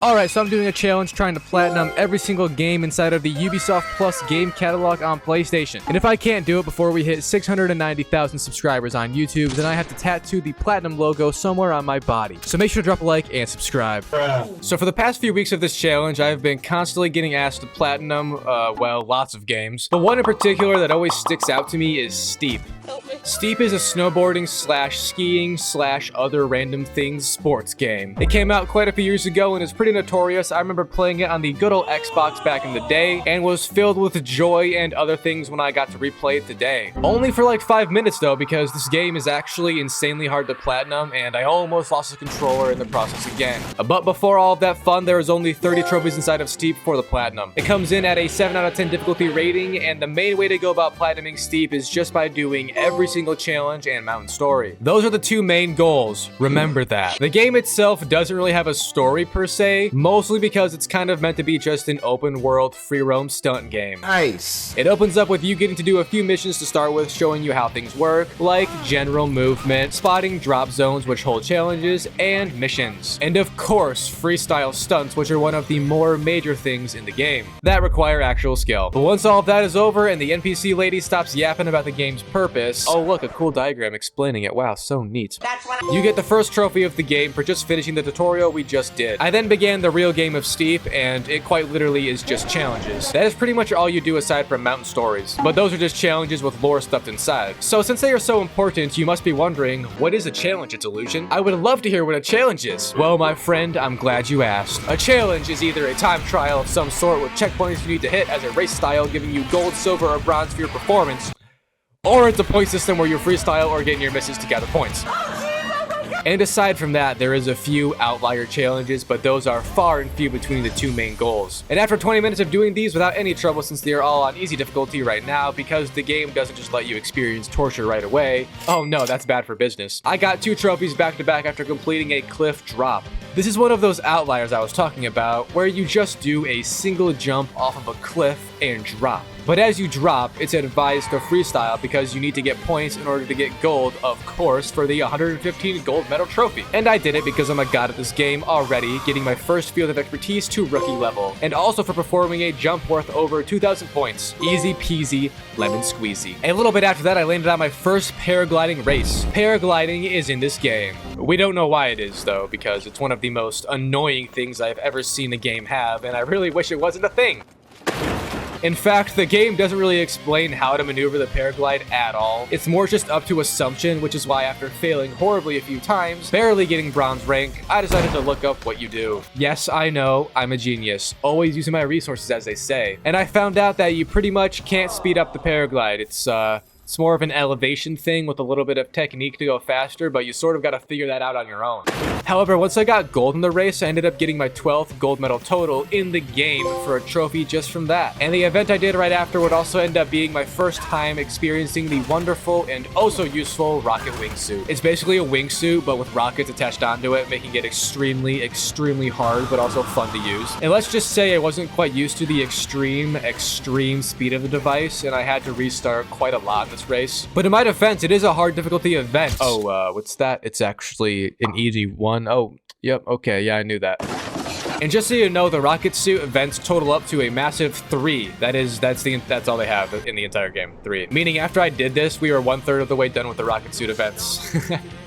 Alright, so I'm doing a challenge trying to platinum every single game inside of the Ubisoft Plus game catalog on PlayStation. And if I can't do it before we hit 690,000 subscribers on YouTube, then I have to tattoo the platinum logo somewhere on my body. So make sure to drop a like and subscribe. So for the past few weeks of this challenge, I've been constantly getting asked to platinum, well, lots of games. But one in particular that always sticks out to me is Steep. Steep is a snowboarding slash skiing slash other random things sports game. It came out quite a few years ago and is pretty notorious. I remember playing it on the good old Xbox back in the day and was filled with joy and other things when I got to replay it today. Only for like 5 minutes though, because this game is actually insanely hard to platinum and I almost lost the controller in the process again. But before all of that fun, there is only 30 trophies inside of Steep for the platinum. It comes in at a 7 out of 10 difficulty rating, and the main way to go about platinuming Steep is just by doing every single challenge and mountain story. Those are the two main goals. Remember that. The game itself doesn't really have a story per se, mostly because it's kind of meant to be just an open world free roam stunt game. Nice. It opens up with you getting to do a few missions to start with, showing you how things work, like general movement, spotting drop zones which hold challenges, and missions. And of course, freestyle stunts, which are one of the more major things in the game that require actual skill. But once all of that is over and the NPC lady stops yapping about the game's purpose, oh look, a cool diagram explaining it. Wow, so neat. You get the first trophy of the game for just finishing the tutorial we just did. I then began the real game of Steep, and it quite literally is just challenges. That is pretty much all you do aside from mountain stories. But those are just challenges with lore stuffed inside. So since they are so important, you must be wondering, what is a challenge, Its Ilusion? I would love to hear what a challenge is. Well, my friend, I'm glad you asked. A challenge is either a time trial of some sort with checkpoints you need to hit as a race style, giving you gold, silver, or bronze for your performance, or it's a point system where you freestyle or get near misses to gather points. And aside from that, there is a few outlier challenges, but those are far and few between the two main goals. And after 20 minutes of doing these without any trouble, since they are all on easy difficulty right now, because the game doesn't just let you experience torture right away, oh no, that's bad for business, I got 2 trophies back to back after completing a cliff drop. This is one of those outliers I was talking about, where you just do a single jump off of a cliff and drop. But as you drop, it's advised to freestyle because you need to get points in order to get gold, of course, for the 115 gold medal trophy. And I did it because I'm a god at this game already, getting my first field of expertise to rookie level, and also for performing a jump worth over 2,000 points. Easy peasy, lemon squeezy. A little bit after that, I landed on my first paragliding race. Paragliding is in this game. We don't know why it is though, because it's one of the most annoying things I've ever seen a game have, and I really wish it wasn't a thing. In fact, the game doesn't really explain how to maneuver the paraglide at all. It's more just up to assumption, which is why after failing horribly a few times, barely getting bronze rank, I decided to look up what you do. Yes, I know, I'm a genius. Always using my resources, as they say. And I found out that you pretty much can't speed up the paraglide. It's more of an elevation thing with a little bit of technique to go faster, but you sort of got to figure that out on your own. However, once I got gold in the race, I ended up getting my 12th gold medal total in the game for a trophy just from that. And the event I did right after would also end up being my first time experiencing the wonderful and also useful rocket wingsuit. It's basically a wingsuit, but with rockets attached onto it, making it extremely, extremely hard, but also fun to use. And let's just say I wasn't quite used to the extreme speed of the device, and I had to restart quite a lot in this race. But in my defense, it is a hard difficulty event. Oh, what's that? It's actually an easy one. Oh, yep, okay, yeah, I knew that. And just so you know, the rocket suit events total up to a massive 3. That's all they have in the entire game, 3. Meaning after I did this, we were 1/3 of the way done with the rocket suit events.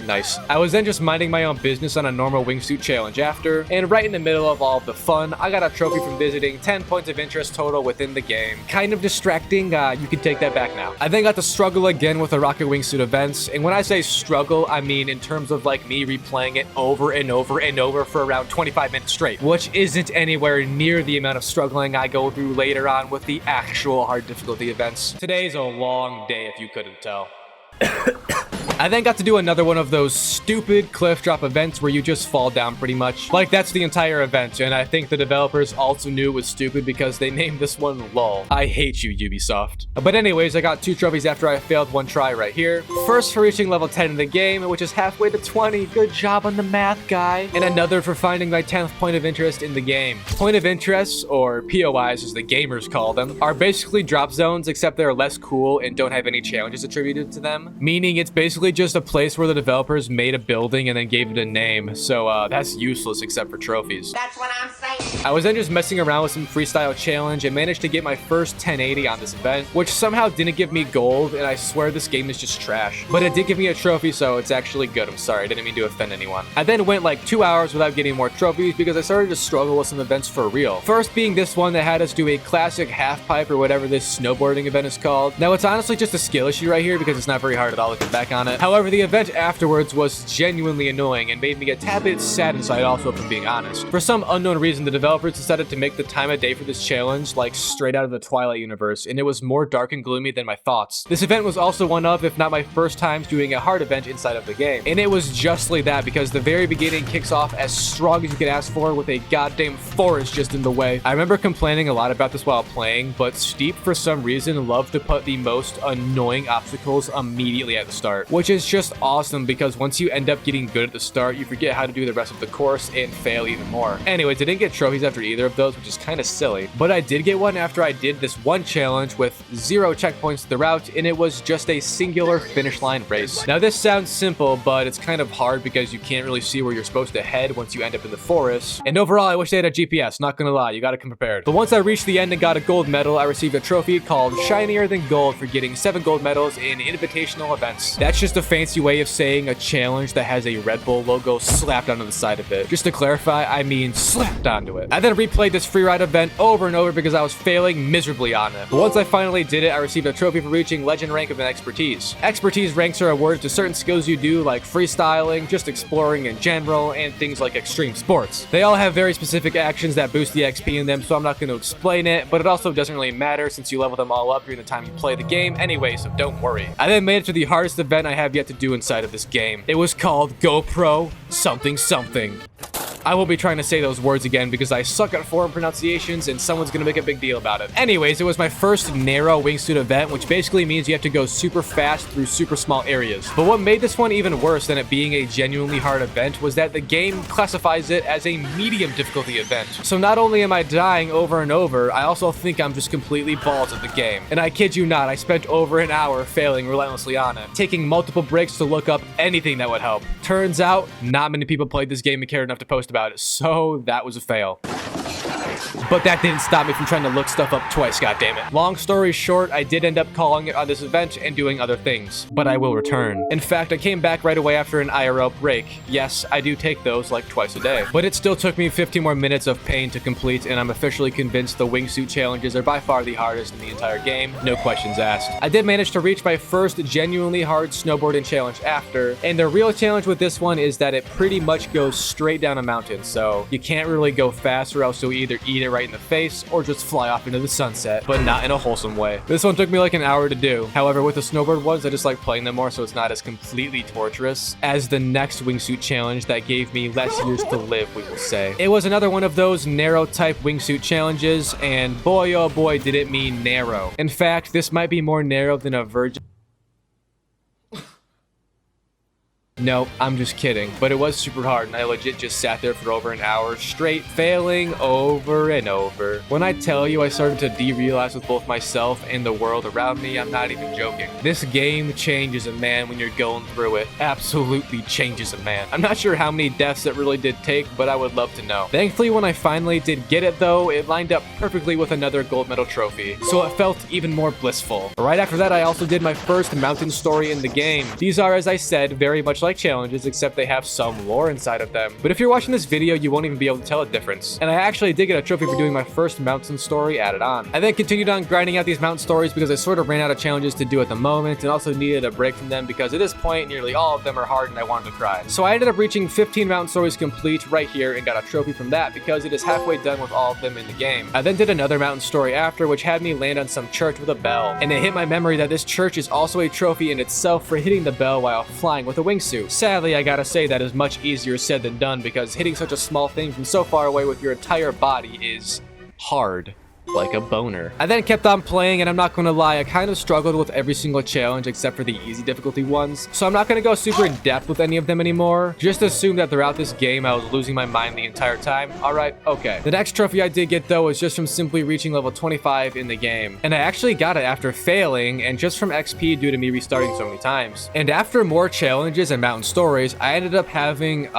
Nice. I was then just minding my own business on a normal wingsuit challenge after, and right in the middle of all of the fun, I got a trophy from visiting 10 points of interest total within the game. Kind of distracting, you can take that back now. I then got to struggle again with the rocket wingsuit events, and when I say struggle, I mean in terms of like me replaying it over and over and over for around 25 minutes straight, which isn't anywhere near the amount of struggling I go through later on with the actual hard difficulty events. Today's a long day if you couldn't tell. I then got to do another one of those stupid cliff drop events where you just fall down pretty much. Like, that's the entire event, and I think the developers also knew it was stupid because they named this one LOL. I hate you, Ubisoft. But anyways, I got 2 trophies after I failed one try right here. First for reaching level 10 in the game, which is halfway to 20. Good job on the math, guy. And another for finding my 10th point of interest in the game. Point of interest, or POIs as the gamers call them, are basically drop zones, except they're less cool and don't have any challenges attributed to them. Meaning it's basically basically just a place where the developers made a building and then gave it a name, so that's useless except for trophies. That's what I'm saying. I was then just messing around with some freestyle challenge and managed to get my first 1080 on this event, which somehow didn't give me gold, and I swear this game is just trash. But it did give me a trophy, so it's actually good. I'm sorry, I didn't mean to offend anyone. I then went like 2 hours without getting more trophies because I started to struggle with some events for real. First being this one that had us do a classic half pipe or whatever this snowboarding event is called. Now it's honestly just a skill issue right here because it's not very hard at all to get back on it. However, the event afterwards was genuinely annoying and made me a tad bit sad inside also, if I'm being honest. For some unknown reason, the developers decided to make the time of day for this challenge like straight out of the Twilight universe, and it was more dark and gloomy than my thoughts. This event was also one of, if not my first times doing a hard event inside of the game, and it was justly that because the very beginning kicks off as strong as you could ask for with a goddamn forest just in the way. I remember complaining a lot about this while playing, but Steep for some reason loved to put the most annoying obstacles immediately at the start, which is just awesome because once you end up getting good at the start, you forget how to do the rest of the course and fail even more. Anyways, I didn't get trophies after either of those, which is kind of silly, but I did get one after I did this one challenge with 0 checkpoints throughout, and it was just a singular finish line race. Now this sounds simple, but it's kind of hard because you can't really see where you're supposed to head once you end up in the forest, and overall I wish they had a GPS, not gonna lie, you gotta come prepared. But once I reached the end and got a gold medal, I received a trophy called Shinier Than Gold for getting 7 gold medals in invitational events. That's just a fancy way of saying a challenge that has a Red Bull logo slapped onto the side of it. Just to clarify, I mean slapped onto it. I then replayed this free ride event over and over because I was failing miserably on it. But once I finally did it, I received a trophy for reaching legend rank of an expertise. Expertise ranks are awarded to certain skills you do like freestyling, just exploring in general, and things like extreme sports. They all have very specific actions that boost the XP in them, so I'm not going to explain it, but it also doesn't really matter since you level them all up during the time you play the game anyway, so don't worry. I then made it to the hardest event I have yet to do inside of this game. It was called GoPro something something. I will be trying to say those words again because I suck at foreign pronunciations and someone's gonna make a big deal about it. Anyways, it was my first narrow wingsuit event, which basically means you have to go super fast through super small areas. But what made this one even worse than it being a genuinely hard event was that the game classifies it as a medium difficulty event. So not only am I dying over and over, I also think I'm just completely balls at the game. And I kid you not, I spent over an hour failing relentlessly on it, taking multiple breaks to look up anything that would help. Turns out, not many people played this game and cared enough to post about it, so that was a fail. But that didn't stop me from trying to look stuff up twice, goddammit. Long story short, I did end up calling it on this event and doing other things, but I will return. In fact, I came back right away after an IRL break. Yes, I do take those like twice a day. But it still took me 15 more minutes of pain to complete, and I'm officially convinced the wingsuit challenges are by far the hardest in the entire game, no questions asked. I did manage to reach my first genuinely hard snowboarding challenge after, and the real challenge with this one is that it pretty much goes straight down a mountain, so you can't really go fast or else you'll either eat it right in the face or just fly off into the sunset, but not in a wholesome way. This one took me like an hour to do. However, with the snowboard ones, I just like playing them more so it's not as completely torturous as the next wingsuit challenge that gave me less years to live, we will say. It was another one of those narrow type wingsuit challenges, and boy oh boy did it mean narrow. In fact, this might be more narrow than a virgin. No, I'm just kidding, but it was super hard and I legit just sat there for over an hour straight, failing over and over. When I tell you I started to derealize with both myself and the world around me, I'm not even joking. This game changes a man when you're going through it. Absolutely changes a man. I'm not sure how many deaths it really did take, but I would love to know. Thankfully, when I finally did get it though, it lined up perfectly with another gold medal trophy, so it felt even more blissful. Right after that, I also did my first mountain story in the game. These are, as I said, very much like challenges, except they have some lore inside of them. But if you're watching this video, you won't even be able to tell a difference. And I actually did get a trophy for doing my first mountain story added on. I then continued on grinding out these mountain stories because I sort of ran out of challenges to do at the moment and also needed a break from them because at this point, nearly all of them are hard and I wanted to cry. So I ended up reaching 15 mountain stories complete right here and got a trophy from that because it is halfway done with all of them in the game. I then did another mountain story after, which had me land on some church with a bell. And it hit my memory that this church is also a trophy in itself for hitting the bell while flying with a wingsuit. Sadly, I gotta say that is much easier said than done because hitting such a small thing from so far away with your entire body is hard. like a boner. I then kept on playing, and I'm not gonna lie, I kind of struggled with every single challenge except for the easy difficulty ones, so I'm not gonna go super in depth with any of them anymore. Just assume that throughout this game I was losing my mind the entire time. Alright, okay. The next trophy I did get though was just from simply reaching level 25 in the game, and I actually got it after failing and just from XP due to me restarting so many times. And after more challenges and mountain stories, I ended up having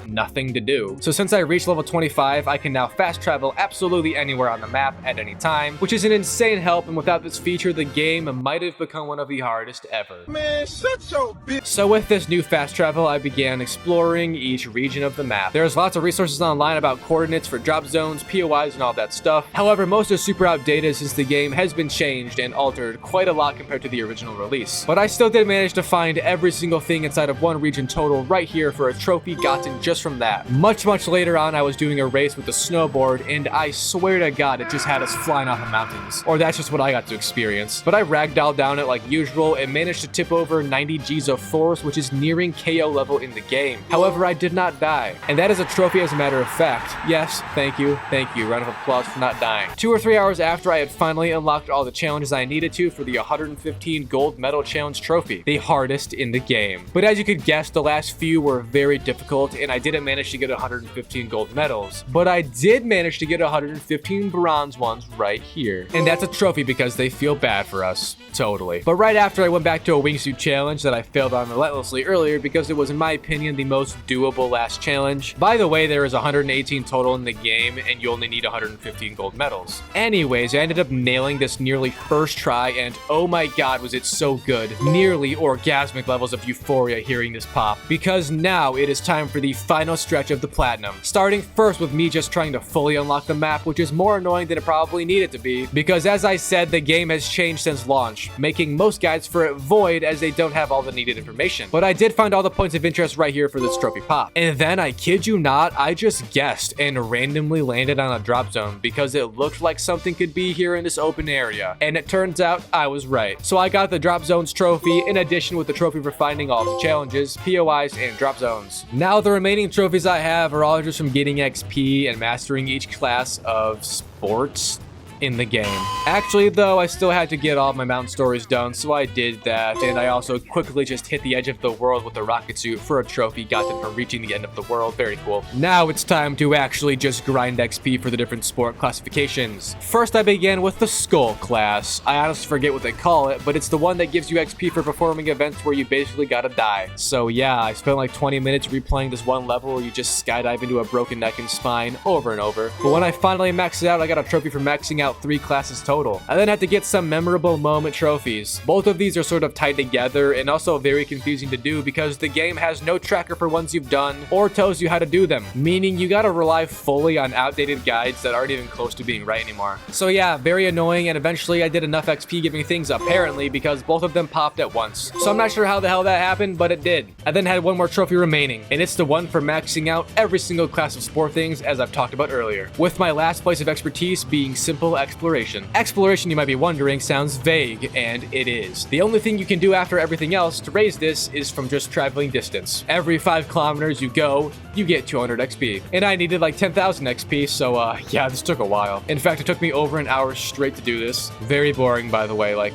nothing to do. So since I reached level 25, I can now fast travel absolutely anywhere on the map at any time, which is an insane help, and without this feature, the game might have become one of the hardest ever. Man, shut your bitch. So with this new fast travel, I began exploring each region of the map. There's lots of resources online about coordinates for drop zones, POIs, and all that stuff. However, most are super outdated since the game has been changed and altered quite a lot compared to the original release. But I still did manage to find every single thing inside of one region total right here for a trophy gotten just from that. Much later on, I was doing a race with a snowboard, and I swear to God, it just had us flying off the mountains. Or that's just what I got to experience. But I ragdolled down it like usual and managed to tip over 90 Gs of force, which is nearing KO level in the game. However, I did not die. And that is a trophy as a matter of fact. Yes, thank you. Round of applause for not dying. 2 or 3 hours after I had finally unlocked all the challenges I needed to for the 115 gold medal challenge trophy, the hardest in the game. But as you could guess, the last few were very difficult, and I didn't manage to get 115 gold medals. But I did manage to get 115 bronze ones right here. And that's a trophy because they feel bad for us. Totally. But right after, I went back to a wingsuit challenge that I failed on relentlessly earlier because it was, in my opinion, the most doable last challenge. By the way, there is 118 total in the game, and you only need 115 gold medals. Anyways, I ended up nailing this nearly first try, and oh my God, was it so good. Nearly orgasmic levels of euphoria hearing this pop, because now it is time for the final stretch of the platinum. Starting first with me just trying to fully unlock the map, which is more annoying than it probably needed to be, because as I said, the game has changed since launch, making most guides for it void as they don't have all the needed information. But I did find all the points of interest right here for this trophy pop. And then, I kid you not, I just guessed and randomly landed on a drop zone because it looked like something could be here in this open area. And it turns out I was right. So I got the drop zones trophy in addition with the trophy for finding all the challenges, POIs, and drop zones. Now the remaining trophies I have are all just from getting XP and mastering each class of sports in the game. Actually though, I still had to get all my mountain stories done, so I did that, and I also quickly just hit the edge of the world with a rocket suit for a trophy gotten from reaching the end of the world. Very cool. Now it's time to actually just grind XP for the different sport classifications. First, I began with the skull class. I honestly forget what they call it, but it's the one that gives you XP for performing events where you basically gotta die. So yeah, I spent like 20 minutes replaying this one level where you just skydive into a broken neck and spine over and over. But when I finally maxed it out, I got a trophy for maxing out 3 classes total. I then had to get some memorable moment trophies. Both of these are sort of tied together and also very confusing to do because the game has no tracker for ones you've done or tells you how to do them, meaning you gotta rely fully on outdated guides that aren't even close to being right anymore. So yeah, very annoying, and eventually I did enough XP giving things apparently because both of them popped at once. So I'm not sure how the hell that happened, but it did. I then had one more trophy remaining, and it's the one for maxing out every single class of sport things as I've talked about earlier, with my last place of expertise being simple exploration. Exploration, you might be wondering, sounds vague, and it is. The only thing you can do after everything else to raise this is from just traveling distance. Every 5 kilometers you go, you get 200 XP. And I needed like 10,000 XP, so yeah, this took a while. In fact, it took me over an hour straight to do this. Very boring, by the way, like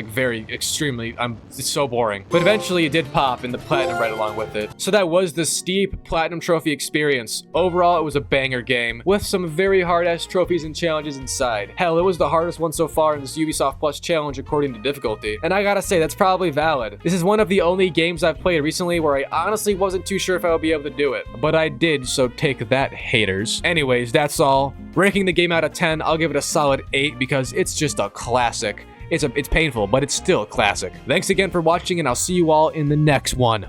very extremely, it's so boring. But eventually it did pop, and the platinum right along with it. So that was the steep platinum trophy experience. Overall, it was a banger game with some very hard-ass trophies and challenges inside. Hell, it was the hardest one so far in this Ubisoft Plus challenge according to difficulty. And I gotta say, that's probably valid. This is one of the only games I've played recently where I honestly wasn't too sure if I would be able to do it. But I did, so take that, haters. Anyways, that's all. Ranking the game out of 10, I'll give it a solid 8 because it's just a classic. It's painful, but it's still a classic. Thanks again for watching, and I'll see you all in the next one.